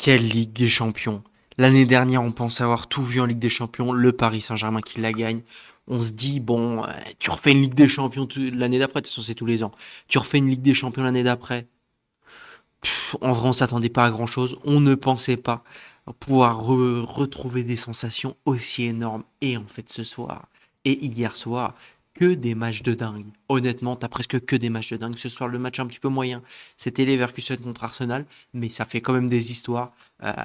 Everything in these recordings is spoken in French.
Quelle Ligue des Champions! L'année dernière, on pense avoir tout vu en Ligue des Champions, le Paris Saint-Germain qui la gagne. On se dit, bon, tu refais une Ligue des Champions l'année d'après, de toute façon c'est tous les ans. Tu refais une Ligue des Champions l'année d'après. En vrai, on s'attendait pas à grand-chose. On ne pensait pas pouvoir retrouver des sensations aussi énormes. Et en fait, ce soir et hier soir, que des matchs de dingue. Honnêtement, t'as presque que des matchs de dingue. Ce soir, le match un petit peu moyen, c'était Leverkusen contre Arsenal, mais ça fait quand même des histoires.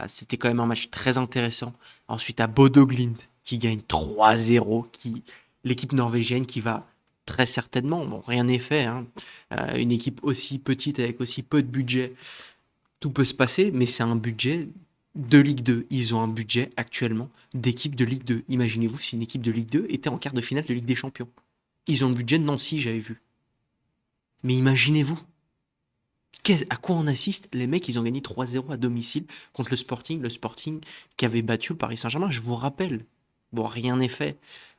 C'était quand même un match très intéressant. Ensuite, à Bodo Glimt qui gagne 3-0, l'équipe norvégienne qui va très certainement, bon, rien n'est fait, hein, une équipe aussi petite avec aussi peu de budget, tout peut se passer, mais c'est un budget de Ligue 2. Ils ont un budget actuellement d'équipe de Ligue 2. Imaginez-vous si une équipe de Ligue 2 était en quart de finale de Ligue des Champions. Ils ont le budget de Nancy, j'avais vu. Mais imaginez-vous, à quoi on assiste? Les mecs, ils ont gagné 3-0 à domicile contre le Sporting qui avait battu le Paris Saint-Germain, je vous rappelle. Bon, rien n'est fait.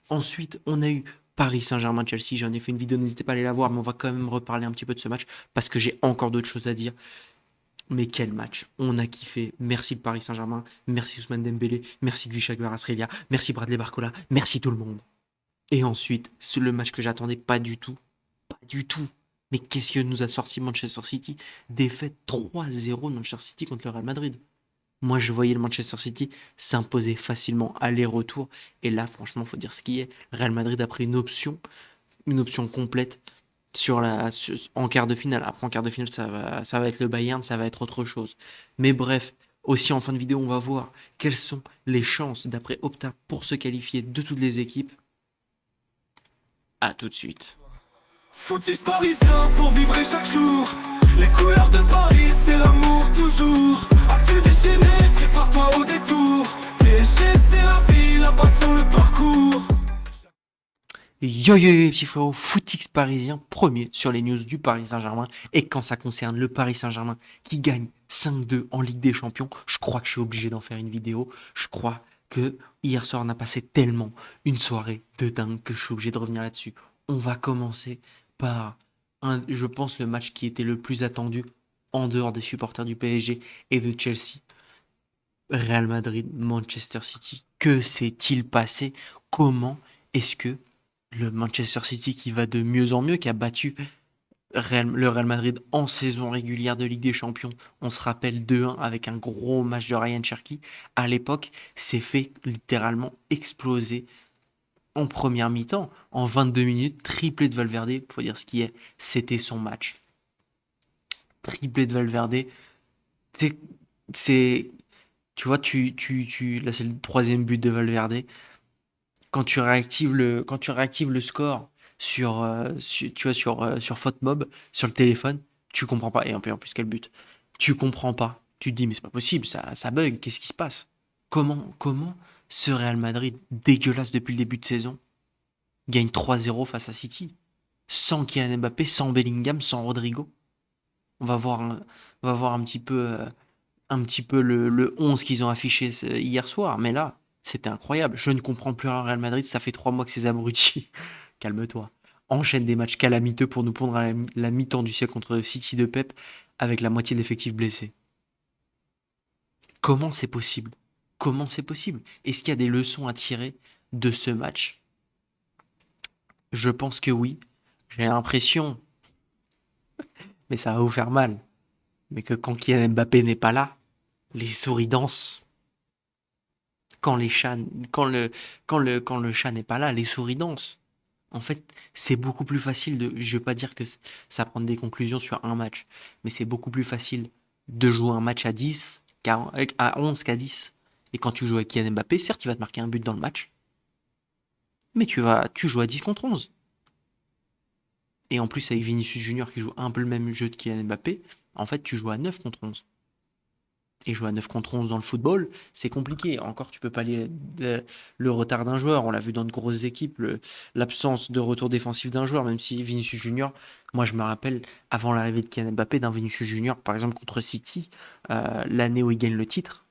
Ensuite, on a eu Paris Saint-Germain-Chelsea, j'en ai fait une vidéo, n'hésitez pas à aller la voir, mais on va quand même reparler un petit peu de ce match parce que j'ai encore d'autres choses à dire. Mais quel match! On a kiffé. Merci le Paris Saint-Germain, merci Ousmane Dembélé, merci Gvicha Kvaratskhelia, merci Bradley Barcola, merci tout le monde. Et ensuite, c'est le match que j'attendais pas du tout. Pas du tout. Mais qu'est-ce que nous a sorti Manchester City? Défaite 3-0 de Manchester City contre le Real Madrid. Moi, je voyais le Manchester City s'imposer facilement aller-retour. Et là, franchement, faut dire ce qui est. Real Madrid a pris une option complète en quart de finale. Après, en quart de finale, ça va être le Bayern, ça va être autre chose. Mais bref, aussi en fin de vidéo, on va voir quelles sont les chances d'après Opta pour se qualifier de toutes les équipes. À tout de suite. Footix parisien pour vibrer chaque jour. Les couleurs de Paris, c'est l'amour toujours. Actu déchaîné, prépare-toi au détour. PSG, c'est la vie, la passion, le parcours. Yo yo yo, petit frérot, Footix parisien, premier sur les news du Paris Saint-Germain. Et quand ça concerne le Paris Saint-Germain qui gagne 5-2 en Ligue des Champions, je crois que je suis obligé d'en faire une vidéo. Je crois que hier soir on a passé tellement une soirée de dingue que je suis obligé de revenir là-dessus. On va commencer par, je pense, le match qui était le plus attendu en dehors des supporters du PSG et de Chelsea. Real Madrid, Manchester City. Que s'est-il passé? Comment est-ce que le Manchester City qui va de mieux en mieux, qui a battu le Real Madrid en saison régulière de Ligue des Champions, on se rappelle 2-1 avec un gros match de Ryan Cherky, à l'époque, s'est fait littéralement exploser en première mi-temps, en 22 minutes, triplé de Valverde, faut dire ce qui est, c'était son match. Triplé de Valverde, c'est, c'est, tu vois, là c'est le troisième but de Valverde. Quand tu réactives le score tu vois, sur FootMob, sur le téléphone, tu comprends pas. Et en plus, quel but? Tu comprends pas. Tu te dis, mais c'est pas possible, ça bug, qu'est-ce qui se passe? Comment ce Real Madrid, dégueulasse depuis le début de saison, gagne 3-0 face à City? Sans Kylian Mbappé, sans Bellingham, sans Rodrigo? On va voir on va voir un petit peu le 11 qu'ils ont affiché hier soir. Mais là, c'était incroyable. Je ne comprends plus rien. Real Madrid, ça fait 3 mois que ces abrutis, calme-toi, enchaînent des matchs calamiteux pour nous pondre à la mi-temps du siècle contre City de Pep avec la moitié de l'effectif blessé. Comment c'est possible? Comment c'est possible? Est-ce qu'il y a des leçons à tirer de ce match? Je pense que oui. J'ai l'impression, mais ça va vous faire mal, mais que quand Kylian Mbappé n'est pas là, les souris dansent. Quand les chats, quand le chat n'est pas là, les souris dansent. En fait, c'est beaucoup plus facile de. Je ne veux pas dire que ça prend des conclusions sur un match, mais c'est beaucoup plus facile de jouer un match à 10, à 11 qu'à 10. Et quand tu joues avec Kylian Mbappé, certes, il va te marquer un but dans le match, mais tu joues à 10 contre 11. Et en plus, avec Vinicius Junior qui joue un peu le même jeu de Kylian Mbappé, en fait, tu joues à 9 contre 11. Et jouer à 9 contre 11 dans le football, c'est compliqué. Encore, tu peux pallier le retard d'un joueur. On l'a vu dans de grosses équipes, l'absence de retour défensif d'un joueur, même si Vinicius Junior, moi je me rappelle, avant l'arrivée de Kylian Mbappé, d'un Vinicius Junior, par exemple contre City, l'année où il gagne le titre.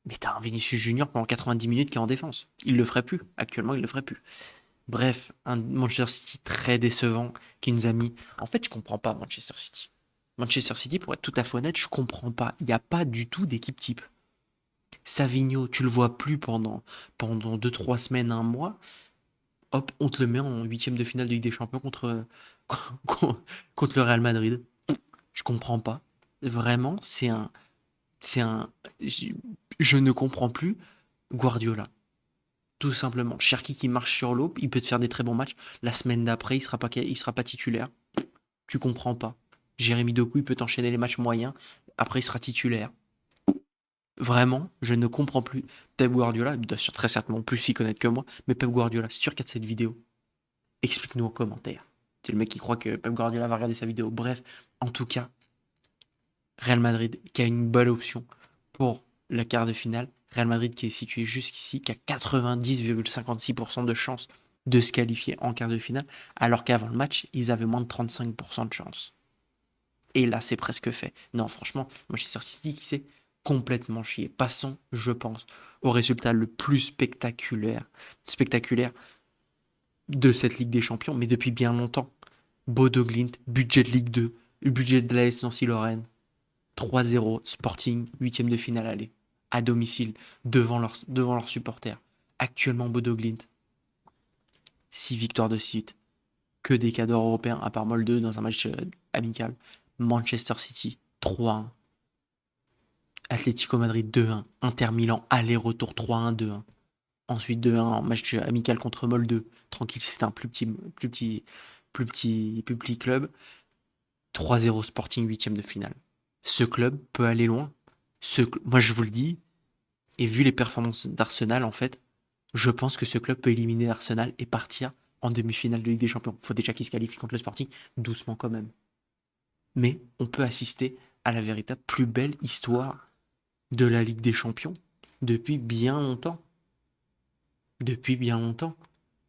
Mais t'as un Vinicius Junior pendant 90 minutes qui est en défense. Il le ferait plus. Actuellement, il le ferait plus. Bref, un Manchester City très décevant qui nous a mis. En fait, je comprends pas Manchester City. Manchester City, pour être tout à fait honnête, je comprends pas. Il n'y a pas du tout d'équipe type. Savigno, tu le vois plus pendant 2, 3 semaines, un mois. Hop, on te le met en huitième de finale de Ligue des Champions contre, contre le Real Madrid. Je comprends pas. Vraiment, c'est un, je, je ne comprends plus Guardiola. Tout simplement. Cherki qui marche sur l'eau, il peut te faire des très bons matchs. La semaine d'après, il sera pas titulaire. Tu comprends pas. Jérémy Doku, il peut t'enchaîner les matchs moyens. Après, il sera titulaire. Vraiment, je ne comprends plus. Pep Guardiola, il doit très certainement plus s'y connaître que moi, mais Pep Guardiola, si tu regardes cette vidéo, explique-nous en commentaire. C'est le mec qui croit que Pep Guardiola va regarder sa vidéo. Bref, en tout cas, Real Madrid qui a une belle option pour le quart de finale. Real Madrid qui est situé jusqu'ici, qui a 90,56% de chances de se qualifier en quart de finale, alors qu'avant le match, ils avaient moins de 35% de chance. Et là, c'est presque fait. Non, franchement, Manchester City qui s'est complètement chié. Passons, je pense, au résultat le plus spectaculaire de cette Ligue des Champions, mais depuis bien longtemps. Bodo Glimt, budget de Ligue 2, budget de l'AS Nancy-Lorraine, 3-0, Sporting, huitième de finale aller, à domicile, devant leurs supporters. Actuellement, Bodo Glimt, 6 victoires de suite, que des cadors européens, à part Molde dans un match amical. Manchester City, 3-1. Atlético Madrid, 2-1. Inter Milan, aller-retour, 3-1, 2-1. Ensuite, 2-1 en match amical contre Molde. Tranquille, c'est un plus petit club. 3-0 Sporting, huitième de finale. Ce club peut aller loin. Moi, je vous le dis, et vu les performances d'Arsenal, en fait, je pense que ce club peut éliminer Arsenal et partir en demi-finale de Ligue des Champions. Il faut déjà qu'il se qualifie contre le Sporting, doucement quand même. Mais on peut assister à la véritable plus belle histoire de la Ligue des Champions depuis bien longtemps. Depuis bien longtemps.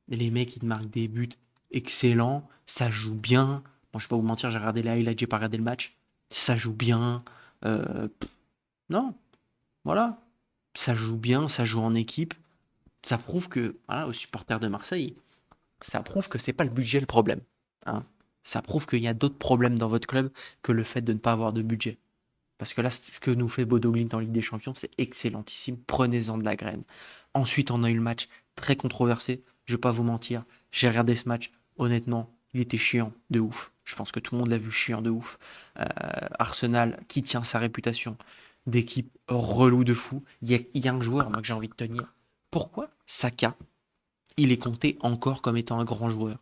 Les mecs, ils marquent des buts excellents, ça joue bien. Bon, je vais pas vous mentir, j'ai regardé les highlights, j'ai pas regardé le match. Ça joue bien. Non, voilà. Ça joue bien, ça joue en équipe. Ça prouve que, voilà, aux supporters de Marseille, ça prouve que c'est pas le budget le problème. Hein. Ça prouve qu'il y a d'autres problèmes dans votre club que le fait de ne pas avoir de budget. Parce que là, ce que nous fait Bodo Glimt en Ligue des Champions, c'est excellentissime. Prenez-en de la graine. Ensuite, on a eu le match très controversé. Je vais pas vous mentir. J'ai regardé ce match. Honnêtement, il était chiant de ouf. Je pense que tout le monde l'a vu chiant de ouf. Arsenal, qui tient sa réputation d'équipe relou de fou. Il y a un joueur, moi, que j'ai envie de tenir. Pourquoi Saka, il est compté encore comme étant un grand joueur?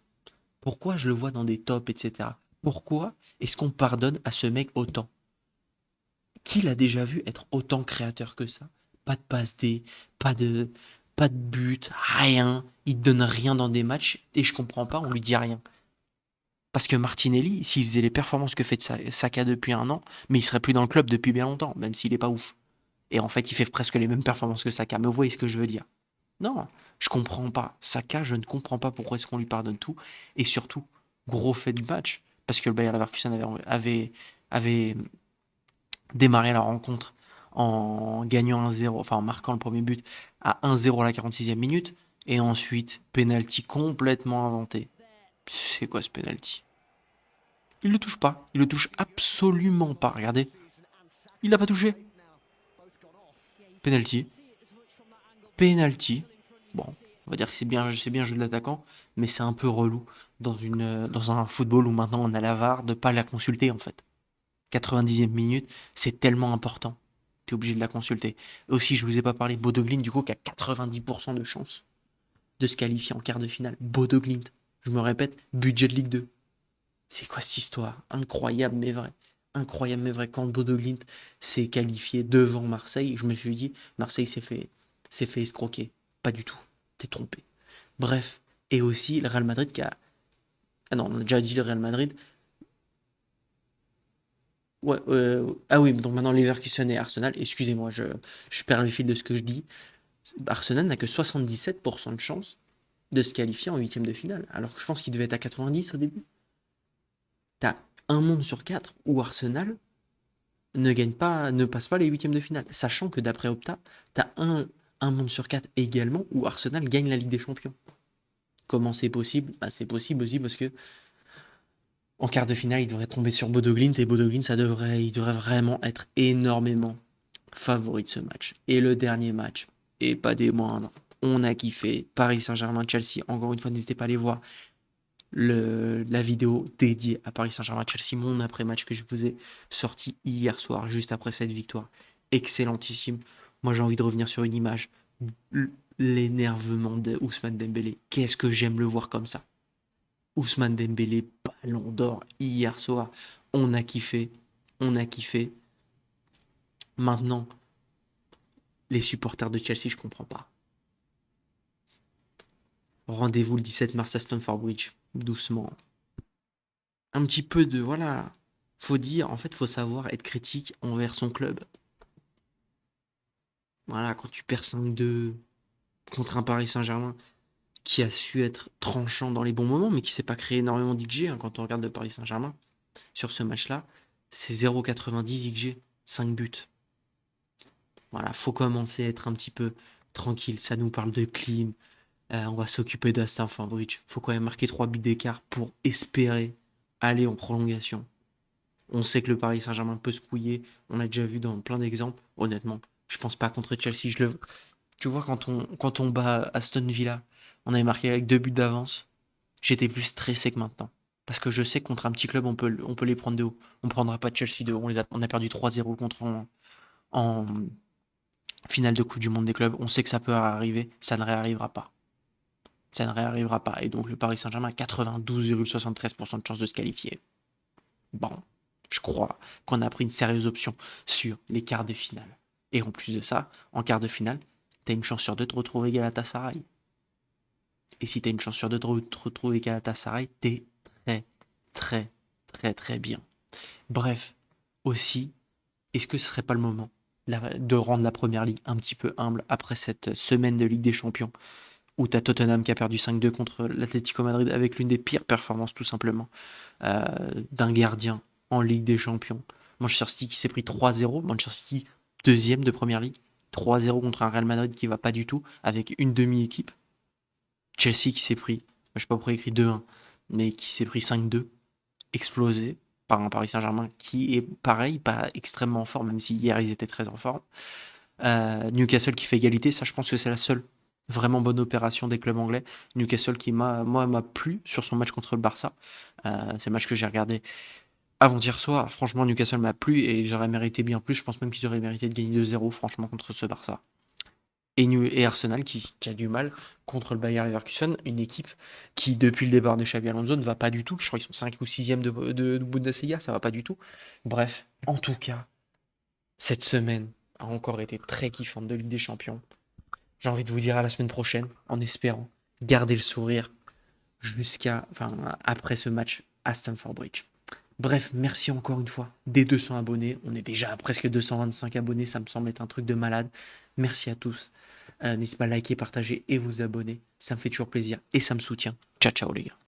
Pourquoi je le vois dans des tops, etc. Pourquoi est-ce qu'on pardonne à ce mec autant? Qui l'a déjà vu être autant créateur que ça? Pas de passe D, pas de, pas de but, rien. Il donne rien dans des matchs et je comprends pas, on lui dit rien. Parce que Martinelli, s'il faisait les performances que fait Saka depuis un an, mais il serait plus dans le club depuis bien longtemps, même s'il est pas ouf. Et en fait, il fait presque les mêmes performances que Saka. Mais vous voyez ce que je veux dire? Non, je comprends pas. Saka, je ne comprends pas pourquoi est-ce qu'on lui pardonne tout. Et surtout, gros fait du match. Parce que le Bayer Leverkusen avait démarré la rencontre en gagnant 1-0, enfin en marquant le premier but à 1-0 à la 46e minute. Et ensuite, penalty complètement inventé. C'est quoi ce penalty? Il le touche pas. Il le touche absolument pas. Regardez. Il l'a pas touché. Penalty. Penalty. Bon, on va dire que c'est bien joué de l'attaquant, mais c'est un peu relou dans un football où maintenant on a la VAR de pas la consulter en fait. 90e minute, c'est tellement important. T'es obligé de la consulter. Aussi, je vous ai pas parlé de Bodo Glimt, du coup, qui a 90% de chance de se qualifier en quart de finale. Bodo Glimt. Je me répète, budget de Ligue 2. C'est quoi cette histoire? Incroyable mais vrai. Incroyable mais vrai. Quand Bodo Glimt s'est qualifié devant Marseille, je me suis dit, Marseille s'est fait escroquer. Pas du tout. T'es trompé. Bref. Et aussi le Real Madrid qui a... Ah non, on a déjà dit le Real Madrid. Ouais, ah oui, donc maintenant Leverkusen et Arsenal, excusez-moi, je perds le fil de ce que je dis. Arsenal n'a que 77% de chance de se qualifier en huitième de finale, alors que je pense qu'il devait être à 90 au début. T'as un monde sur quatre où Arsenal ne passe pas les huitièmes de finale, sachant que d'après Opta, t'as un monde sur quatre également où Arsenal gagne la Ligue des Champions. Comment c'est possible? Bah, c'est possible aussi parce que En quart de finale, il devrait tomber sur Bodo Glimt et Bodo Glimt, il devrait vraiment être énormément favori de ce match. Et le dernier match, et pas des moindres, on a kiffé. Paris Saint-Germain-Chelsea. Encore une fois, n'hésitez pas à aller voir la vidéo dédiée à Paris Saint-Germain-Chelsea, mon après-match que je vous ai sorti hier soir, juste après cette victoire. Excellentissime. Moi, j'ai envie de revenir sur une image. L'énervement de Ousmane Dembélé. Qu'est-ce que j'aime le voir comme ça. Ousmane Dembélé, ballon d'or hier soir. On a kiffé. On a kiffé. Maintenant, les supporters de Chelsea, je comprends pas. Rendez-vous le 17 mars à Stamford Bridge. Doucement. Un petit peu de... Voilà. Faut dire, en fait, faut savoir être critique envers son club. Voilà, quand tu perds 5-2 contre un Paris Saint-Germain qui a su être tranchant dans les bons moments, mais qui s'est pas créé énormément d'XG, hein, quand on regarde le Paris Saint-Germain, sur ce match-là, c'est 0,90 XG, 5 buts. Voilà, faut commencer à être un petit peu tranquille. Ça nous parle de clim. On va s'occuper de Stamford Bridge. Faut quand même marquer 3 buts d'écart pour espérer aller en prolongation. On sait que le Paris Saint-Germain peut se couiller. On l'a déjà vu dans plein d'exemples. Honnêtement, je pense pas contre Chelsea. Tu vois, quand on bat Aston Villa, on avait marqué avec 2 buts d'avance. J'étais plus stressé que maintenant. Parce que je sais que contre un petit club, on peut les prendre de haut. On prendra pas de Chelsea de haut. On a perdu 3-0 contre en finale de Coupe du Monde des clubs. On sait que ça peut arriver. Ça ne réarrivera pas. Ça ne réarrivera pas. Et donc le Paris Saint-Germain a 92,73% de chance de se qualifier. Bon, je crois qu'on a pris une sérieuse option sur les quarts de finale. Et en plus de ça, en quart de finale, t'as une chance sur deux de retrouver Galatasaray. Et si t'as une chance sur deux de retrouver Galatasaray, t'es très, très, très, très bien. Bref, aussi, est-ce que ce serait pas le moment de rendre la Première Ligue un petit peu humble après cette semaine de Ligue des Champions où t'as Tottenham qui a perdu 5-2 contre l'Atlético Madrid avec l'une des pires performances tout simplement d'un gardien en Ligue des Champions. Manchester City qui s'est pris 3-0, Manchester City deuxième de Première Ligue, 3-0 contre un Real Madrid qui va pas du tout, avec une demi-équipe. Chelsea qui s'est pris, je sais pas pourquoi écrit 2-1, mais qui s'est pris 5-2, explosé par un Paris Saint-Germain qui est pareil, pas extrêmement fort, même si hier ils étaient très en forme. Newcastle qui fait égalité, ça je pense que c'est la seule vraiment bonne opération des clubs anglais. Newcastle qui m'a plu sur son match contre le Barça. C'est le match que j'ai regardé avant-hier soir. Franchement, Newcastle m'a plu et j'aurais mérité bien plus. Je pense même qu'ils auraient mérité de gagner 2-0 franchement contre ce Barça. Et Arsenal qui a du mal contre le Bayer Leverkusen, une équipe qui depuis le départ de Xabi Alonso ne va pas du tout. Je crois qu'ils sont 5 ou 6e de Bundesliga, ça va pas du tout. Bref, en tout cas, cette semaine a encore été très kiffante de Ligue des Champions. J'ai envie de vous dire à la semaine prochaine, en espérant garder le sourire après ce match à Stamford Bridge. Bref, merci encore une fois des 200 abonnés. On est déjà à presque 225 abonnés, ça me semble être un truc de malade. Merci à tous. N'hésitez pas à liker, partager et vous abonner. Ça me fait toujours plaisir et ça me soutient. Ciao, ciao les gars.